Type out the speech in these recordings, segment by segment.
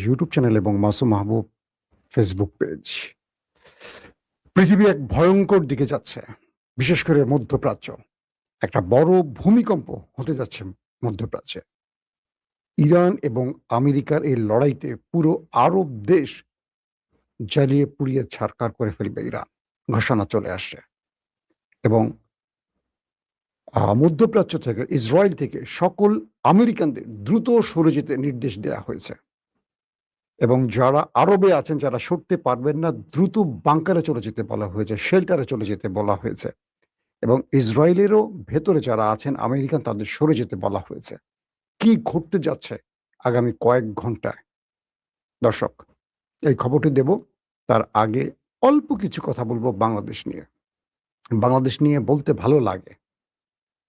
YouTube channel এবং মাসুম মাহবুব Facebook page. পৃথিবী এক ভয়ঙ্কর দিকে যাচ্ছে, বিশেষ করে মধ্যপ্রাচ্য। একটা বড় ভূমিকম্প হতে যাচ্ছে মধ্যপ্রাচ্যে। ইরান এবং আমেরিকার এই লড়াইতে পুরো আরব দেশ জ্বালিয়ে পুড়িয়ে ছারখার করে ফেলবে ইরান, ঘোষণা চলে আসছে। এবং মধ্যপ্রাচ্য থেকে, ইসরায়েল থেকে সকল আমেরিকানদের দ্রুত সরে যেতে নির্দেশ দেওয়া হয়েছে। এবং যারা আরবে আছেন, যারা সরতে পারবেন না, দ্রুত বাংকারে চলে যেতে বলা হয়েছে, শেল্টারে চলে যেতে বলা হয়েছে। এবং ইসরায়েলেরও ভেতরে যারা আছেন আমেরিকান, তাদের সরে যেতে বলা হয়েছে। কি ঘটতে যাচ্ছে আগামী কয়েক ঘন্টায়, দর্শক এই খবরটি দেব। তার আগে অল্প কিছু কথা বলবো বাংলাদেশ নিয়ে। বাংলাদেশ নিয়ে বলতে ভালো লাগে,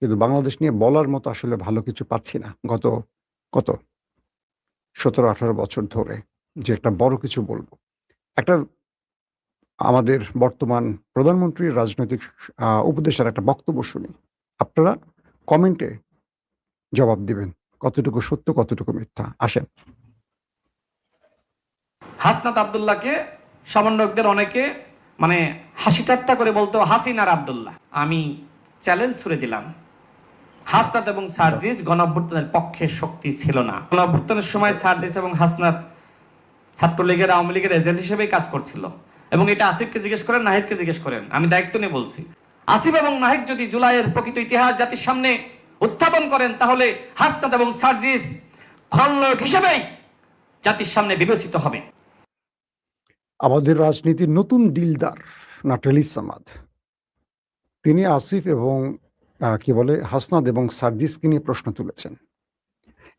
কিন্তু বাংলাদেশ নিয়ে বলার মতো আসলে ভালো কিছু পাচ্ছি না গত 17-18 বছর ধরে, যে একটা বড় কিছু বলবো। একটা আমাদের বর্তমান প্রধানমন্ত্রীর রাজনৈতিক উপদেষ্টার একটা বক্তব্য শুনি। আপনারা কমেন্টে জবাব দিবেন কতটুকু সত্য কতটুকু মিথ্যা। আসেন। হাসনাত আব্দুল্লাহকে সমন্বয়কদের অনেকে হাসি ঠাট্টা করে বলতো হাসিনার আব্দুল্লাহ। আমি চ্যালেঞ্জ ছুড়ে দিলাম, হাসনাত এবং সার্জিস গণঅভ্যুত্থানের পক্ষে শক্তি ছিল না। গণঅভ্যুত্থানের সময় সার্জিস এবং হাসনাত ছাত্রলীগের, আওয়ামী লীগের এজেন্ট হিসেবেই কাজ করছিল। এবং এটা আসিফকে জিজ্ঞেস করেন, নাহিদকে জিজ্ঞেস করেন, আমি দায়িত্ব নিয়ে বলছি। আসিফ এবং নাহিদ যদি জুলাইয়ের প্রকৃত ইতিহাস জাতির সামনে উত্থাপন করেন, তাহলে হাসনাত এবং সার্জিস খলনায়ক হিসেবেই জাতির সামনে বিবেচিত হবে। আমাদের রাজনীতির নতুন দিলদার নাটালি সামাদ, তিনি আসিফ এবং কি বলে হাসনাত এবং সার্জিসকে নিয়ে প্রশ্ন তুলেছেন।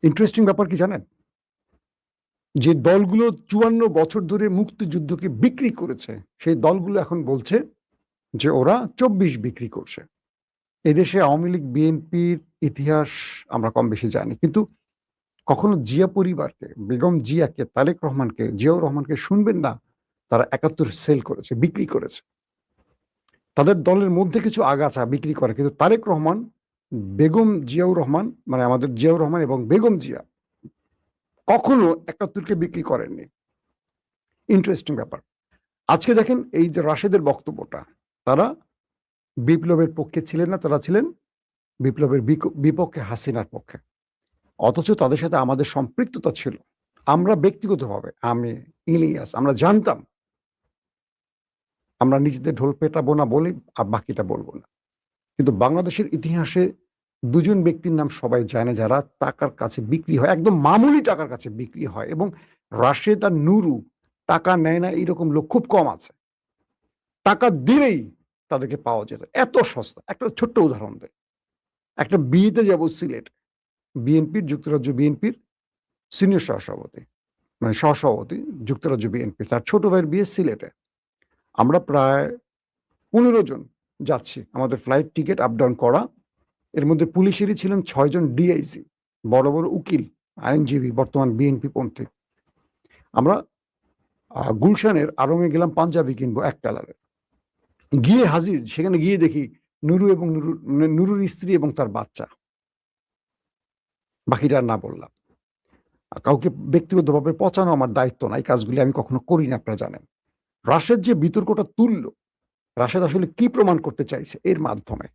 ইন্টারেস্টিং ব্যাপার কি জানেন? যে দলগুলো 54 বছর ধরে মুক্তিযুদ্ধকে বিক্রি করেছে, সেই দলগুলো এখন বলছে যে ওরা 24 বিক্রি করছে। এদেশে আওয়ামী লীগ বিএনপির ইতিহাস আমরা কম বেশি জানি, কিন্তু কখনো জিয়া পরিবারকে, বেগম জিয়াকে, তারেক রহমানকে, জিয়াউর রহমানকে শুনবেন না তারা 71 সেল করেছে, বিক্রি করেছে। তাদের দলের মধ্যে কিছু আগাছা বিক্রি করে, কিন্তু তারেক রহমান, বেগম জিয়াউর রহমান, মানে আমাদের জিয়াউর রহমান এবং বেগম জিয়া কখনো 71কে বিক্রি করেননি। ইন্টারেস্টিং ব্যাপার। আজকে দেখেন এই যে রাশেদের বক্তব্যটা, তারা বিপ্লবের পক্ষে ছিলেন না, তারা ছিলেন বিপ্লবের বিপক্ষে, হাসিনার পক্ষে। অথচ তাদের সাথে আমাদের সম্পৃক্ততা ছিল। আমরা ব্যক্তিগতভাবে, আমি, ইলিয়াস, আমরা জানতাম। আমরা নিজেদের ঢোল পেটাবো না বলে আর বাকিটা বলবো না। কিন্তু বাংলাদেশের ইতিহাসে দুজন ব্যক্তির নাম সবাই জানে, যারা টাকার কাছে বিক্রি হয়, একদম মামুলি টাকার কাছে বিক্রি হয়। এবং রাশেদ আর নুরু টাকা নেয় না, এইরকম লোক খুব কম আছে। টাকা দিলেই তাদেরকে পাওয়া যেত, এত সস্তা। একটা ছোট্ট উদাহরণ দেয়। একটা বিয়েতে যাব সিলেট, বিএনপির, যুক্তরাজ্য বিএনপির সিনিয়র সহসভাপতি, মানে সহসভাপতি যুক্তরাজ্য বিএনপি, তার ছোট ভাইয়ের বিয়ে সিলেটে। আমরা প্রায় 15 জন যাচ্ছি, আমাদের ফ্লাইট টিকিট আপ ডাউন করা। এর মধ্যে পুলিশেরই ছিলেন 6 জন ডিআইজি, বড় বড় উকিল, আইনজীবী, বর্তমান বিএনপি পন্থী। আমরা গুলশানের আড়ংয়ে গেলাম পাঞ্জাবি কিনবো এক কালারের। গিয়ে হাজির, সেখানে গিয়ে দেখি নুরু এবং নুরুর স্ত্রী এবং তার বাচ্চা। বাকিটা আর না বললাম। কাউকে ব্যক্তিগতভাবে পচানো আমার দায়িত্ব না, এই কাজগুলি আমি কখনো করি না, আপনারা জানেন। রাশেদ যে বিতর্কটা তুলল, রাশেদ আসলে কি প্রমাণ করতে চাইছে এর মাধ্যমে?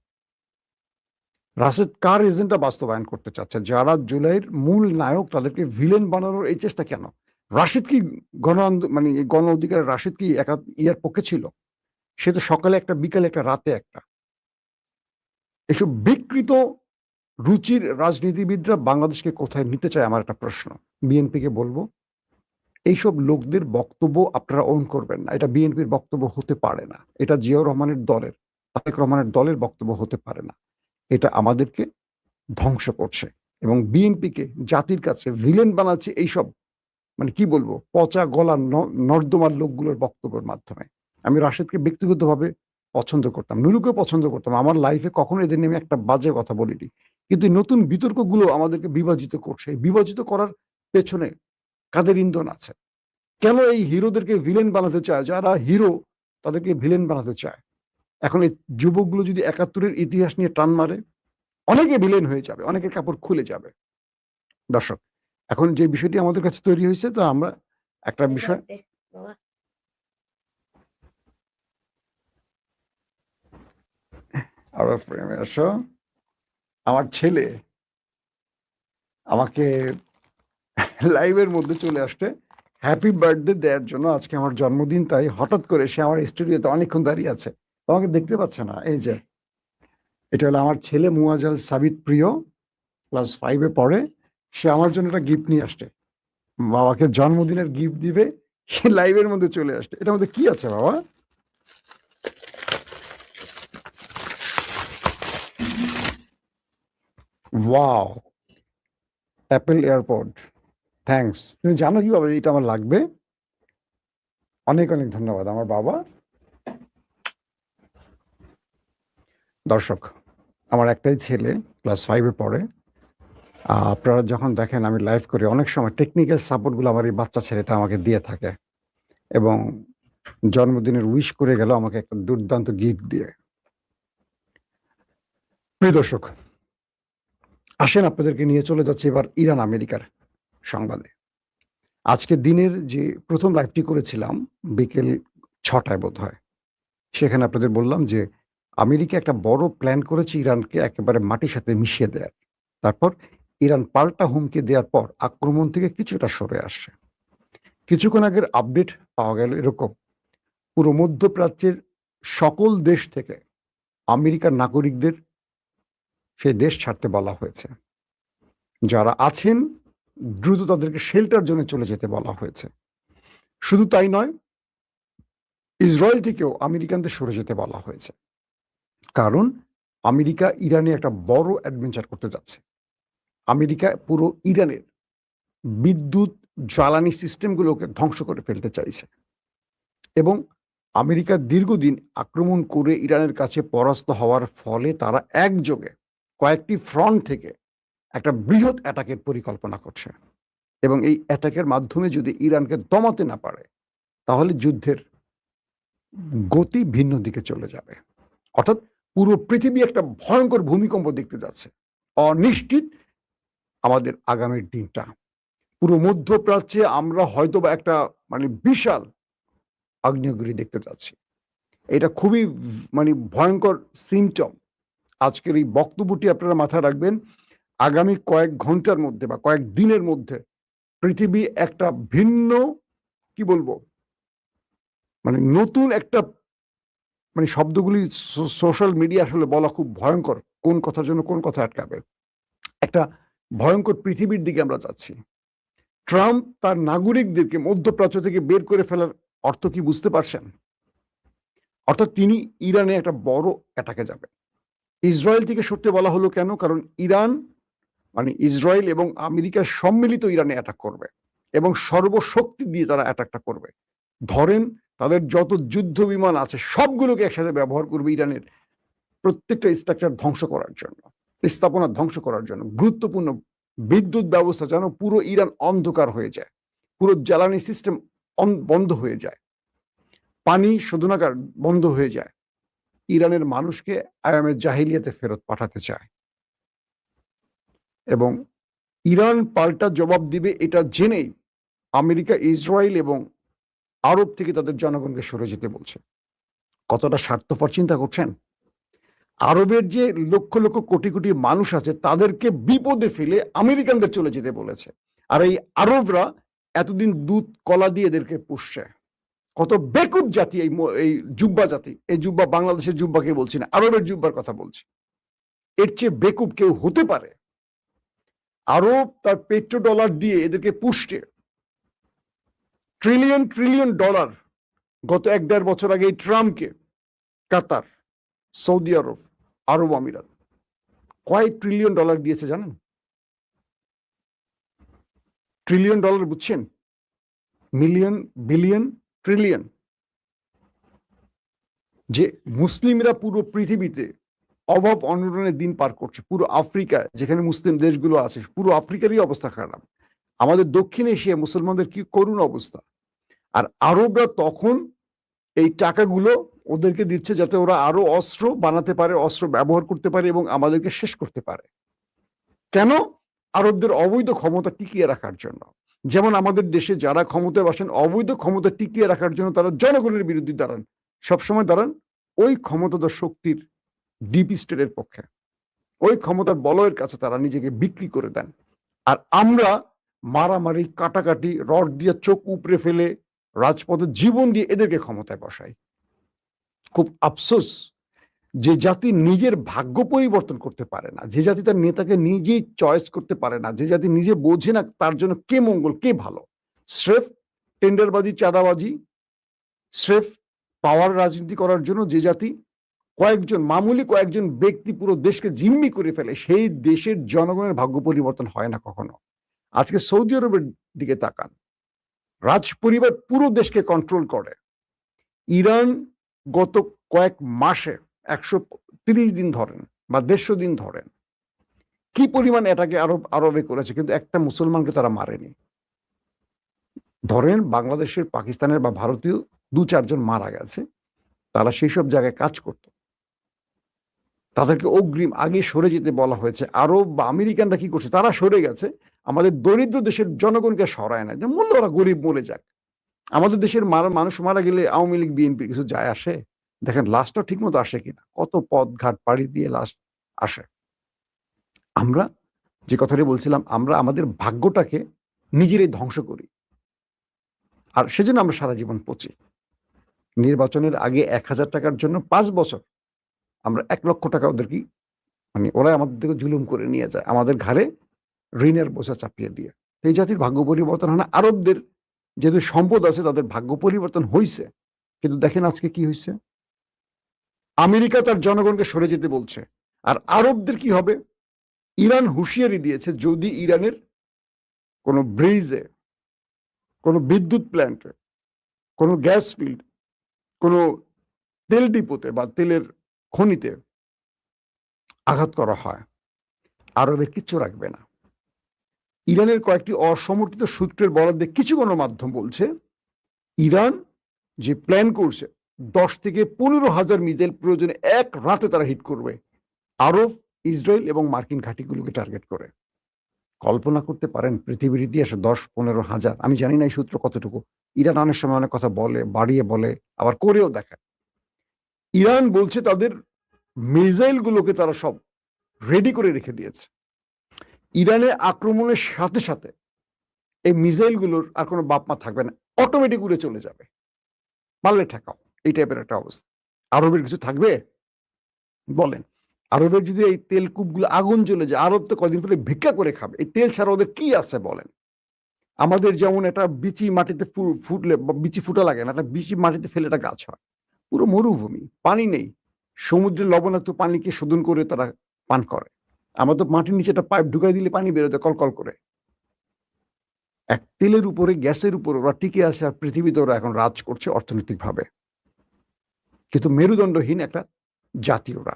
রাশেদ কার এজেন্ডা বাস্তবায়ন করতে চাচ্ছে? যারা জুলাইয়ের মূল নায়ক, তাদেরকে ভিলেন বানানোর এই চেষ্টা কেন? রাশেদ কি গণ অধিকারের রাশেদ কি ইয়ার পক্ষে ছিল? সে তো সকালে একটা, বিকালে একটা, রাতে একটা। এসব বিকৃত রুচির রাজনীতিবিদরা বাংলাদেশকে কোথায় নিতে চায়, আমার একটা প্রশ্ন। বিএনপিকে বলবো, এইসব লোকদের বক্তব্য আপনারা অন করবেন না। এটা বিএনপির বক্তব্য হতে পারে না, এটা জিয়াউর রহমানের দলের, তারেক রহমানের দলের বক্তব্য হতে পারে না। এটা আমাদেরকে ধ্বংস করছে এবং বিএনপিকে জাতির কাছে ভিলেন বানাচ্ছে এইসব, কি বলবো, পচা গলা নর্দমার লোকগুলোর বক্তব্যের মাধ্যমে। আমি রাশেদকে ব্যক্তিগতভাবে পছন্দ করতাম, নুরুকেও পছন্দ করতাম, আমার লাইফে কখনো এদের নেমে একটা বাজে কথা বলিনি। কিন্তু এই নতুন বিতর্কগুলো আমাদেরকে বিভাজিত করছে। বিভাজিত করার পেছনে কাদের ইন্ধন আছে? কেন এই হিরোদেরকে ভিলেন বানাতে চায়? যারা হিরো তাদেরকে ভিলেন বানাতে চায়। এখন এই যুবকগুলো যদি 71-এর ইতিহাস নিয়ে টান মারে, অনেকে ভিলেন হয়ে যাবে, অনেকের কাপড় খুলে যাবে। দর্শক, এখন যে বিষয়টি আমাদের কাছে তৈরি হয়েছে, তো আমরা একটা বিষয় আবার প্রেমে আসো। আমার ছেলে আমাকে লাইভের মধ্যে চলে আসতে হ্যাপি বার্থডে দেওয়ার জন্য, আজকে আমার জন্মদিন, তাই হঠাৎ করে সে আমার স্টুডিওতে অনেকক্ষণ দাঁড়িয়ে আছে, আমাকে দেখতে পাচ্ছে না। এই যে এটা হলো আমার ছেলে মুয়াজ্জল সাবিত প্রিয়, ক্লাস 5-এ পড়ে। সে আমার জন্য একটা গিফট নিয়ে আসছে, বাবাকে জন্মদিনের গিফট দিবে, সে লাইভের মধ্যে চলে আসছে। এটার মধ্যে কি আছে বাবা? Wow, Apple AirPod, thanks. তুমি জানো কিভাবে এটা আমার লাগবে? অনেক অনেক ধন্যবাদ আমার বাবা। দর্শক, আমার একটাই ছেলে, ক্লাস 5-এ পড়ে। আপনারা যখন দেখেন আমি লাইভ করি, অনেক সময় টেকনিক্যাল সাপোর্টগুলো আমার এই বাচ্চা ছেলেটা আমাকে দিয়ে থাকে, এবং জন্মদিনের উইশ করে গেল আমাকে একটা দুর্দান্ত গিফট দিয়ে। প্রিয় দর্শক, আসেন আপনাদেরকে নিয়ে চলে যাচ্ছে এবার ইরান আমেরিকার সংবাদে। আজকে দিনের যে প্রথম লাইভটি করেছিলাম বিকেল 6টায় বোধ হয়, সেখানে আপনাদের বললাম যে আমেরিকা একটা বড় প্ল্যান করেছে ইরানকে একেবারে মাটির সাথে মিশিয়ে দেওয়ার। তারপর ইরান পাল্টা হুমকি দেওয়ার পর আক্রমণ থেকে কিছুটা সরে আসছে। কিছুক্ষণ আগের আপডেট পাওয়া গেল এরকম, পুরো মধ্যপ্রাচ্যের সকল দেশ থেকে আমেরিকার নাগরিকদের সেই দেশ ছাড়তে বলা হয়েছে। যারা আছেন দ্রুত তাদেরকে শেল্টার জোনে চলে যেতে বলা হয়েছে। শুধু তাই নয়, ইসরায়েল থেকেও আমেরিকানদের সরে যেতে বলা হয়েছে, কারণ আমেরিকা ইরানে একটা বড় অ্যাডভেঞ্চার করতে যাচ্ছে। আমেরিকা পুরো ইরানের বিদ্যুৎ জ্বালানি সিস্টেমগুলোকে ধ্বংস করে ফেলতে চাইছে, এবং আমেরিকা দীর্ঘদিন আক্রমণ করে ইরানের কাছে পরাস্ত হওয়ার ফলে তারা একযোগে কয়েকটি ফ্রন্ট থেকে একটা বৃহৎ অ্যাটাকের পরিকল্পনা করছে, এবং এই অ্যাটাকের মাধ্যমে যদি ইরানকে দমাতে না পারে, তাহলে যুদ্ধের গতি ভিন্ন দিকে চলে যাবে। অর্থাৎ পুরো পৃথিবী একটা ভয়ঙ্কর ভূমিকম্প দেখতে যাচ্ছে। অনিশ্চিত আমাদের আগামীর দিনটা। পুরো মধ্যপ্রাচ্যে আমরা হয়তো বা একটা বিশাল আগ্নেয়গিরি দেখতে যাচ্ছি। এটা খুবই ভয়ঙ্কর সিমটম। আজকের এই বক্তব্যটি আপনারা মাথায় রাখবেন। আগামী কয়েক ঘন্টার মধ্যে বা কয়েক দিনের মধ্যে পৃথিবী একটা ভিন্ন, কি বলবো, নতুন একটা, শব্দগুলি সোশ্যাল মিডিয়া আসলে বলা খুব ভয়ঙ্কর, কোন কথার জন্য কোন কথা আটকাবে। একটা ভয়ঙ্কর পৃথিবীর দিকে আমরা যাচ্ছি। ট্রাম্প তার নাগরিকদেরকে মধ্যপ্রাচ্য থেকে বের করে ফেলার অর্থ কি বুঝতে পারছেন? অর্থাৎ তিনি ইরানে একটা বড় অ্যাটাকে যাবেন। ইসরায়েল থেকে সরতে বলা হলো কেন? কারণ ইরান ইসরায়েল এবং আমেরিকা সম্মিলিত ইরানে অ্যাটাক করবে, এবং সর্বশক্তি দিয়ে তারা অ্যাটাকটা করবে। ধরেন তাদের যত যুদ্ধ বিমান আছে সবগুলোকে একসাথে ব্যবহার করবে ইরানের প্রত্যেকটা স্ট্রাকচার ধ্বংস করার জন্য, স্থাপনা ধ্বংস করার জন্য। গুরুত্বপূর্ণ বিদ্যুৎ ব্যবস্থা যেন পুরো ইরান অন্ধকার হয়ে যায়, পুরো জ্বালানি সিস্টেম বন্ধ হয়ে যায়, পানি শোধনাগার বন্ধ হয়ে যায়। ইরানের মানুষকে আয়ামে জাহিলিয়াতে ফেরত পাঠাতে চায়, এবং ইরান পাল্টা জবাব দিবে এটা জেনেই আমেরিকা, ইসরায়েল এবং আরব থেকে তাদের জনগণকে সরে যেতে বলছে। কতটা স্বার্থপর চিন্তা করছেন? আরবের যে লক্ষ লক্ষ কোটি কোটি মানুষ আছে তাদেরকে বিপদে ফেলে আমেরিকানদের চলে যেতে বলেছে, আর এই আরবরা এতদিন দুধ কলা দিয়ে এদেরকে পুষছে। কত বেকুব জাতি এই জুব্বা জাতি। এই জুব্বা বাংলাদেশের জুব্বাকে বলছি না, আরবের জুব্বার কথা বলছি। এর চেয়ে বেকুব কেউ হতে পারে? আরব তার পেট্রো ডলার দিয়ে এদেরকে পুষছে। ট্রিলিয়ন ট্রিলিয়ন ডলার গত 1-1.5 বছর আগে এই ট্রাম্পকে কাতার, সৌদি আরব, আরব আমিরাত কয়েক ট্রিলিয়ন ডলার দিয়েছে জানেন? ট্রিলিয়ন ডলার বুঝছেন? Million, billion, trillion. যে মুসলিমরা পুরো পৃথিবীতে অভাব অনটনের দিন পার করছে, পুরো আফ্রিকা যেখানে মুসলিম দেশগুলো আছে পুরো আফ্রিকারই অবস্থা খারাপ। আমাদের দক্ষিণ এশিয়া মুসলমানদের কি করুণ অবস্থা। আর আরবরা তখন এই টাকাগুলো ওদেরকে দিচ্ছে যাতে ওরা আরো অস্ত্র বানাতে পারে, অস্ত্র ব্যবহার করতে পারে এবং আমাদেরকে শেষ করতে পারে। কেন? আরবদের অবৈধ ক্ষমতা টিকিয়ে রাখার জন্য। যেমন আমাদের দেশে যারা ক্ষমতায় বসেন অবৈধ ক্ষমতা টিকিয়ে রাখার জন্য তারা জনগণের বিরুদ্ধে দাঁড়ান, সবসময় দাঁড়ান ওই ক্ষমতাধর শক্তির ডিপ স্টেটের পক্ষে, ওই ক্ষমতার বলয়ের কাছে তারা নিজেকে বিক্রি করে দেন। আর আমরা মারামারি, কাটাকাটি, রড দিয়ে চোখ উপড়ে ফেলে রাজপথে জীবন দিয়ে এদেরকে ক্ষমতায় বসাই। খুব আফসোস যে জাতি নিজের ভাগ্য পরিবর্তন করতে পারে না, যে জাতি তার নেতাকে নিজেই চয়েস করতে পারে না, যে জাতি নিজে বোঝে না তার জন্য কে মঙ্গল কে ভালো, স্রেফ টেন্ডারবাজি, চাঁদাবাজি, স্রেফ পাওয়ার রাজনীতি করার জন্য যে জাতি মামুলি কয়েকজন ব্যক্তি পুরো দেশকে জিম্মি করে ফেলে, সেই দেশের জনগণের ভাগ্য পরিবর্তন হয় না কখনো। আজকে সৌদি আরবের দিকে তাকান, রাজ পরিবার পুরো দেশকে কন্ট্রোল করে। ইরান গত কয়েক মাসে 130 দিন ধরেন বা 150 দিন ধরেন কি পরিমাণ এটাকে আরবে করেছে, কিন্তু একটা মুসলমানকে তারা মারেনি। ধরেন বাংলাদেশের, পাকিস্তানের বা ভারতীয় 2-4 জন মারা গেছে, তারা সেই সব জায়গায় কাজ করত, তাদেরকে অগ্রিম আগে সরে যেতে বলা হয়েছে। আরব বা আমেরিকানরা কি করছে, তারা সরে গেছে, আমাদের দরিদ্র দেশের জনগণকে সরায় না, যে মূল্য ওরা গরিব মরে যাক। আমাদের দেশের মানুষ মারা গেলে আওয়ামী লীগ বিএনপি কিছু যায় আসে? দেখেন লাশটা ঠিক মতো আসে কিনা, কত পথ ঘাট পাড়ি দিয়ে লাশ আসে। আমরা যে কথাটি বলছিলাম, আমরা আমাদের ভাগ্যটাকে নিজেরাই ধ্বংস করি, আর সেজন্য আমরা সারা জীবন পচি। নির্বাচনের আগে 1000 টাকার জন্য 5 বছর আমরা 1 লক্ষ টাকা ওদেরকে, মানে ওরা আমাদের থেকে জুলুম করে নিয়ে যায়, আমাদের ঘাড়ে ঋণের বোঝা চাপিয়ে দিয়ে। এই জাতির ভাগ্য পরিবর্তন হয় না। আরবদের যেহেতু সম্পদ আছে তাদের ভাগ্য পরিবর্তন হয়েছে, কিন্তু দেখেন আজকে কি হয়েছে, আমেরিকা তার জনগণকে সরে যেতে বলছে, আর আরবদের কি হবে? ইরান হুঁশিয়ারি দিয়েছে যদি ইরানের কোনো ব্রিজে, কোনো বিদ্যুৎ প্ল্যান্টে, কোনো গ্যাস ফিল্ড, কোনো তেল ডিপোতে বা তেলের খনিতে আঘাত করা হয়, আরবের কিচ্ছু রাখবে না। ইরানের কয়েকটি অসমর্থিত সূত্রের বরাদ্দে কিছু গণমাধ্যম বলছে ইরান যে প্ল্যান করছে 10 থেকে 15,000 মিসাইল প্রয়োজনে এক রাতে তারা হিট করবে আরব, ইসরায়েল এবং মার্কিন ঘাঁটিগুলোকে টার্গেট করে। কল্পনা করতে পারেন পৃথিবীর ইতিহাসে 10-15,000, আমি জানি না এই সূত্র কতটুকু, ইরান অনেক সময় অনেক কথা বলে, বাড়িয়ে বলে, আবার করেও দেখায়। ইরান বলছে তাদের মিসাইল গুলোকে তারা সব রেডি করে রেখে দিয়েছে। ইরানের আক্রমণের সাথে সাথে এই মিসাইল গুলোর আর কোনো বাপমা থাকবে না, অটোমেটিক উড়ে চলে যাবে, পারলে ঠেকাও, এই টাইপের একটা অবস্থা। আরবের কিছু থাকবে বলেন? আরবের যদি এই তেলকূপগুলো আগুন জ্বলে যায়, আরব তো কদিন পরে ভিক্ষা করে খাবে, এই তেল ছাড়া ওদের কি আছে বলেন? আমাদের যেমন একটা বিচি মাটিতে ফুটলে, বিচি ফুটা লাগে না, একটা বিচি মাটিতে ফেলে একটা গাছ হয়, পুরো মরুভূমি, পানি নেই, সমুদ্রের লবণাক্ত পানিকে শোধন করে তারা পান করে। আমরা তো মাটির নিচে একটা পাইপ ঢুকাই দিলে পানি বেরোতে কলকল করে। এক তেলের উপরে, গ্যাসের উপরে ওরা টিকে আছে, আর পৃথিবীতে ওরা এখন রাজ করছে অর্থনৈতিকভাবে, কিন্তু মেরুদণ্ডহীন একটা জাতি ওরা।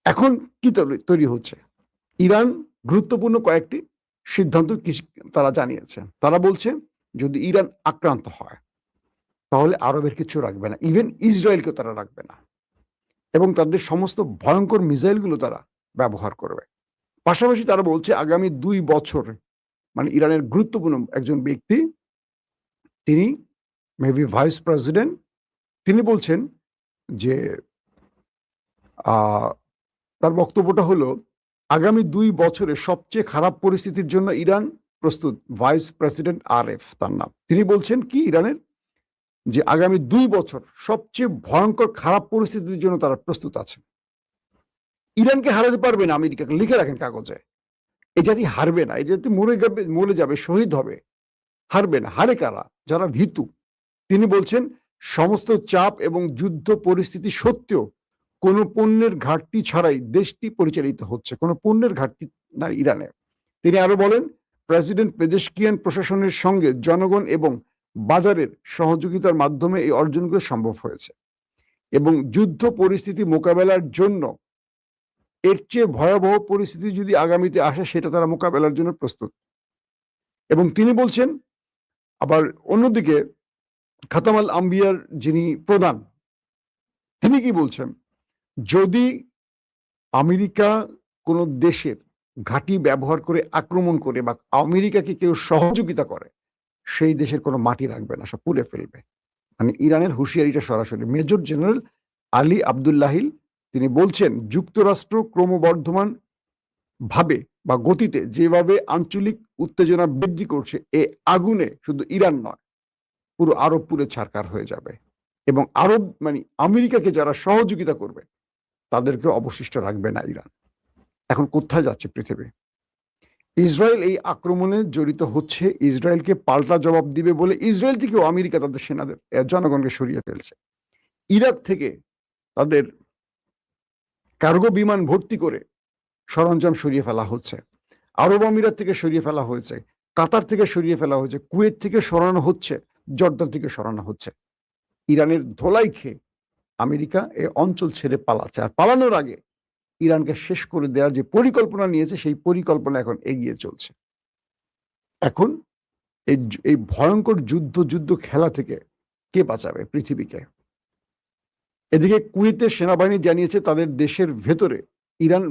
এখন কি তৈরি হচ্ছে, ইরান গুরুত্বপূর্ণ কয়েকটি সিদ্ধান্ত তারা জানিয়েছে। তারা বলছে যদি ইরান আক্রান্ত হয় তাহলে আরবের কিছু রাখবে না, ইভেন ইসরায়েলকেও তারা রাখবে না, এবং তাদের সমস্ত ভয়ঙ্কর মিসাইলগুলো তারা ব্যবহার করবে। পাশাপাশি তারা বলছে আগামী 2 বছর, মানে ইরানের গুরুত্বপূর্ণ একজন ব্যক্তি, তিনি মেবি ভাইস প্রেসিডেন্ট, তিনি বলছেন যে তার বক্তব্যটা হলো আগামী 2 বছরে সবচেয়ে খারাপ পরিস্থিতির জন্য ইরান প্রস্তুত। ভাইস প্রেসিডেন্ট আরএফ তার নাম। তিনি বলছেন কি ইরানের, যে আগামী 2 বছর সবচেয়ে ভয়ঙ্কর খারাপ পরিস্থিতির জন্য তারা প্রস্তুত আছে। ইরানকে হারাতে পারবে না আমেরিকাকে, লিখে রাখেন কাগজে। এই জাতি হারবে না, এই জাতি মরে যাবে, শহীদ হবে, হারবে না। হারে কারা? যারা ভীতু। তিনি বলছেন সমস্ত চাপ এবং যুদ্ধ পরিস্থিতি সত্ত্বেও কোন পণ্যের ঘাটতি ছাড়াই দেশটি পরিচালিত হচ্ছে, কোন পণ্যের ঘাটতি না ইরানে। তিনি আরো বলেন প্রেসিডেন্ট পেজেশকিয়ান প্রশাসনের সঙ্গে জনগণ এবং বাজারের সহযোগিতার মাধ্যমে এই অর্জনগুলো সম্ভব হয়েছে, এবং যুদ্ধ পরিস্থিতি মোকাবেলার জন্য এর চেয়ে ভয়াবহ পরিস্থিতি যদি আগামীতে আসে সেটা তারা মোকাবেলার জন্য প্রস্তুত। এবং তিনি বলছেন আবার অন্যদিকে খাতাম আল আম্বিয়ার যিনি প্রধান, তিনি কি বলছেন, যদি আমেরিকা কোন দেশের ঘাঁটি ব্যবহার করে আক্রমণ করে বা আমেরিকাকে কেউ সহযোগিতা করে, সেই দেশের কোনো মাটি রাখবে না, সব পুড়ে ফেলবে। মানে ইরানের হুঁশিয়ারিটা সরাসরি। মেজর জেনারেল আলী আব্দুল্লাহিল তিনি বলছেন, যুক্তরাষ্ট্র ক্রমবর্ধমান ভাবে বা গতিতে যেভাবে আঞ্চলিক উত্তেজনা বৃদ্ধি করছে, এ আগুনে শুধু ইরান নয়, পুরো আরব পুরে ছারখার হয়ে যাবে। এবং আরব মানে আমেরিকাকে যারা সহযোগিতা করবে তাদেরকে অবশিষ্ট রাখবে না ইরান। এখন কোথায় যাচ্ছে পৃথিবী? ইসরায়েল এই আক্রমণে জড়িত হচ্ছে, ইসরায়েলকে পাল্টা জবাব দিবে বলে ইসরায়েল থেকেও আমেরিকা তাদের সেনাদের জনগণকে সরিয়ে ফেলছে। ইরাক থেকে তাদের কার্গো বিমান ভর্তি করে সরঞ্জাম সরিয়ে ফেলা হচ্ছে, আরব আমিরাত থেকে সরিয়ে ফেলা হয়েছে, কাতার থেকে সরিয়ে ফেলা হয়েছে, কুয়েত থেকে সরানো হচ্ছে, জর্দান থেকে সরানো হচ্ছে। ইরানের ধোলাই খেয়ে আমেরিকা এই অঞ্চল ছেড়ে পালাচ্ছে, আর পালানোর আগে ইরানকে শেষ করে দেওয়ার যে পরিকল্পনা নিয়েছে সেই পরিকল্পনা এখন এগিয়ে চলছে। এখন এই ভয়ঙ্কর যুদ্ধ খেলা থেকে কে বাঁচাবে পৃথিবীকে? এদিকে কুয়েতের সেনাবাহিনী জানিয়েছে তাদের দেশের ভেতরে ইরান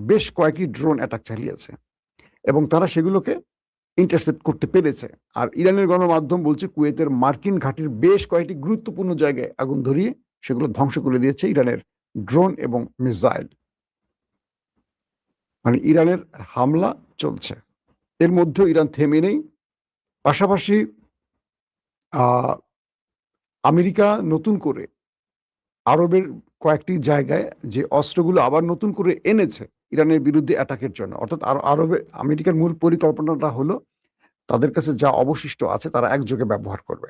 বেশ কয়েকটি ড্রোন অ্যাটাক চালিয়েছে এবং তারা সেগুলোকে ইন্টারসেপ্ট করতে পেরেছে। আর ইরানের গণমাধ্যম বলছে কুয়েতের মার্কিন ঘাঁটির বেশ কয়েকটি গুরুত্বপূর্ণ জায়গায় আগুন ধরিয়ে সেগুলো ধ্বংস করে দিয়েছে ইরানের ড্রোন এবং মিসাইল। মানে ইরানের হামলা চলছে, এর মধ্যেও ইরান থেমে নেই। পাশাপাশি আমেরিকা নতুন করে আরবের কয়েকটি জায়গায় যে অস্ত্রগুলো আবার নতুন করে এনেছে ইরানের বিরুদ্ধে অ্যাটাকের জন্য, অর্থাৎ আমেরিকার মূল পরিকল্পনাটা হলো তাদের কাছে যা অবশিষ্ট আছে তারা একযোগে ব্যবহার করবে।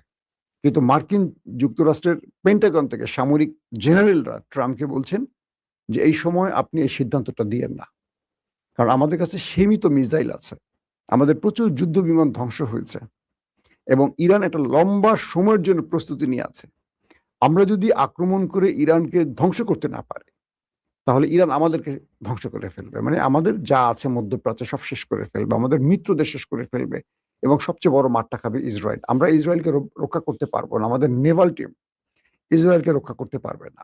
কিন্তু মার্কিন যুক্তরাষ্ট্রের পেন্টাগন থেকে সামরিক জেনারেলরা ট্রাম্পকে বলছেন যে এই সময় আপনি এই সিদ্ধান্তটা দিয়েন না, কারণ আমাদের কাছে সীমিত মিসাইল আছে, আমাদের প্রচুর যুদ্ধ বিমান ধ্বংস হয়েছে এবং ইরান একটা লম্বা সময়ের জন্য প্রস্তুতি নিয়ে আছে। আমরা যদি আক্রমণ করে ইরানকে ধ্বংস করতে না পারি তাহলে ইরান আমাদেরকে ধ্বংস করে ফেলবে, মানে আমাদের যা আছে মধ্যপ্রাচ্যে সব শেষ করে ফেলবে, আমাদের মিত্রদের শেষ করে ফেলবে এবং সবচেয়ে বড় মারটা খাবে ইসরায়েল। আমরা ইসরায়েলকে রক্ষা করতে পারবো না, আমাদের নেভাল টিম ইসরায়েলকে রক্ষা করতে পারবে না,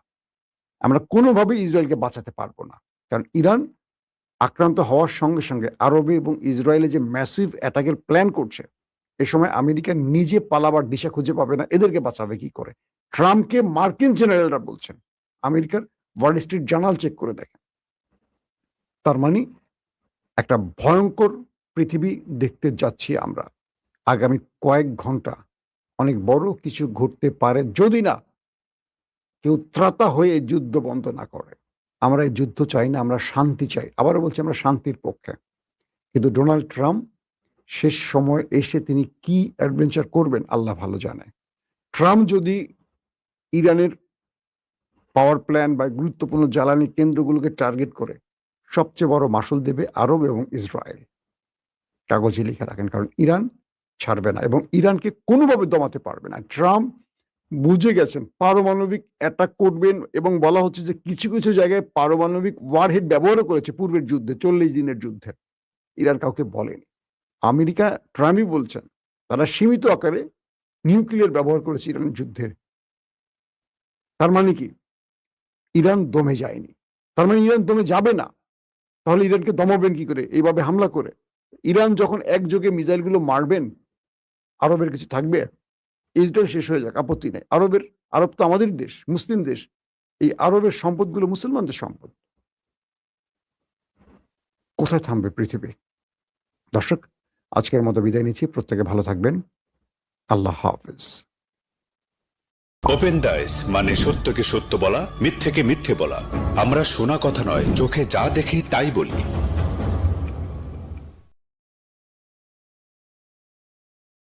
আমরা কোনোভাবেই ইসরায়েলকে বাঁচাতে পারবো না। কারণ ইরান আক্রান্ত হওয়ার সঙ্গে সঙ্গে আরবে এবং ইসরায়েলে যে ম্যাসিভ অ্যাটাকের প্ল্যান করছে, এ সময় আমেরিকা নিজে পালাবার দিশা খুঁজে পাবে না, এদেরকে বাঁচাবে কি করে? ট্রাম্পকে মার্কিন জেনারেলরা বলছেন, আমেরিকার ওয়াল স্ট্রিট জার্নাল চেক করে দেখেন। তার মানে একটা ভয়ঙ্কর পৃথিবী দেখতে যাচ্ছি আমরা। আগামী কয়েক ঘন্টা অনেক বড় কিছু ঘটতে পারে যদি না কেউ ত্রাতা হয়ে এই যুদ্ধ বন্ধ না করে। আমরা এই যুদ্ধ চাই না, আমরা শান্তি চাই। আবারও বলছি, আমরা শান্তির পক্ষে। কিন্তু ডোনাল্ড ট্রাম্প শেষ সময় এসে তিনি কি অ্যাডভেঞ্চার করবেন আল্লাহ ভালো জানে। ট্রাম্প যদি ইরানের পাওয়ার প্ল্যান বা গুরুত্বপূর্ণ জ্বালানি কেন্দ্রগুলোকে টার্গেট করে সবচেয়ে বড় মাসুল দেবে আরব এবং ইসরায়েল। কাগজে লিখে রাখেন, কারণ ইরান ছাড়বে না এবং ইরানকে কোনোভাবে দমাতে পারবে না। ট্রাম্প বুঝে গেছেন পারমাণবিক অ্যাটাক করবেন এবং বলা হচ্ছে যে কিছু কিছু জায়গায় পারমাণবিক ওয়ারহেড ব্যবহারও করেছে পূর্বের যুদ্ধে, 40 দিনের যুদ্ধে। ইরান কাউকে বলেনি। আমেরিকা ট্রাম্পই বলছেন তারা সীমিত আকারে নিউক্লিয়ার ব্যবহার করেছে ইরানের যুদ্ধে। তার মানে কি ইরান দমে যায়নি, তার মানে ইরান দমে যাবে না। তাহলে ইরানকে দমাবেন কি করে এইভাবে হামলা করে? ইরান যখন একযোগে মিসাইলগুলো মারবেন, আরবের কিছু থাকবে? ইসরায়েল শেষ হয়ে যাক, আপত্তি নেই। আরব তো আমাদের দেশ, মুসলিম দেশ। এই আরবের সম্পদগুলো মুসলমানদের সম্পদ। কোথায় থামবে পৃথিবী? দর্শক, আজকের মতো বিদায় নিচ্ছি। প্রত্যেকে ভালো থাকবেন। আল্লাহ হাফেজ। ওপেন দাইস মানে সত্যকে সত্য বলা, মিথ্যেকে মিথ্যে বলা। আমরা শোনা কথা নয়, চোখে যা দেখি তাই বলি।